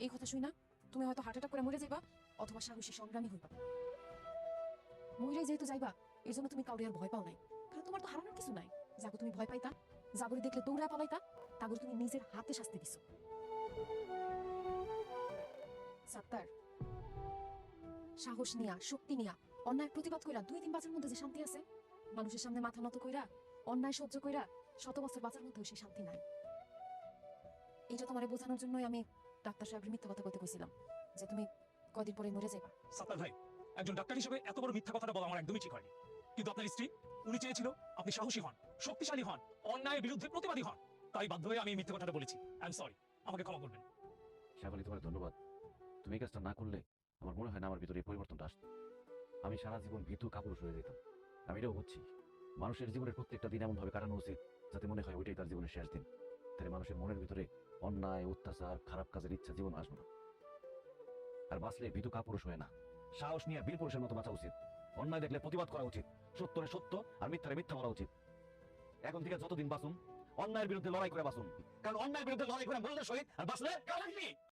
এই কথা শুই না তুমি হয়তো হার্ট অ্যাটাক করে মরে যাইবা অথবা সাহসী সংগ্রামী হইবা। মরে যেহেতু যাইবা এর জন্য তুমি কাউরে আর ভয় পাও নাই, কারণ তোমার তো হারানোর কিছু নাই। যাগো তুমি ভয় পাইতা, জাগরে দেখলে দৌড়ায় পালাইতা, তাগর তুমি নিজের হাতে শাস্তি দিছো। সাত্তার, সাহস নিয়া শক্তি নিয়া অন্যায় প্রতিবাদ কইরা 2 দিন বাঁচার মধ্যে যে শান্তি আছে, মানুষের সামনে মাথা নত কইরা অন্যায় সহ্য কইরা 100 বছর বাঁচার মধ্যেও সেই শান্তি নাই। এইটা তোমারে বোঝানোর জন্যই আমি ডাক্তার সাহেবের মিথ্যা কথা বলতে কইছিলাম যে তুমি কয়দিন পরে মরে যাইবা। সাত্তার ভাই, একজন ডাক্তার হিসেবে এত বড় মিথ্যা কথাটা বলা আমার একদমই ঠিক হয়নি। কিন্তু আপনার স্ত্রী, উনি চেয়েছিল আপনি সাহসী হন, শক্তিশালী হন, অন্যায়ের বিরুদ্ধে প্রতিবাদী হন। তাই বাধ্য হয়ে আমি এই মিথ্যা কথাটা বলেছি। আই এম সরি, আমাকে ক্ষমা করবেন। শেফালি, তোমার ধন্যবাদ। তুমি এই কাজটা না করলে আমার মনে হয় না আমার ভিতরে এই পরিবর্তনটা আসতো। আমি সারা জীবন ভীতু কাপুরুষ হয়ে যেতাম। আমি এটাও বুঝছি মানুষের জীবনের প্রত্যেকটা দিন এমনভাবে কাটানো উচিত যাতে মনে হয় ওইটাই তার জীবনের শেষ দিন। তাহলে মানুষের মনের ভিতরে অন্যায়, অত্যাচার, খারাপ কাজের ইচ্ছা জীবন আসবে না। আর বাঁচলে ভীতু কাপুরুষ হয়ে না, সাহস নিয়ে বীর পুরুষের মতো বাঁচা উচিত। অন্যায় দেখলে প্রতিবাদ করা উচিত, সত্যরে সত্য আর মিথ্যারে মিথ্যা বলা উচিত। এখন থেকে যতদিন বাঁচুন অন্যায়ের বিরুদ্ধে লড়াই করে বাঁচুন, কারণ অন্যায়ের বিরুদ্ধে লড়াই করে মরলে শহীদ আর বাঁচলে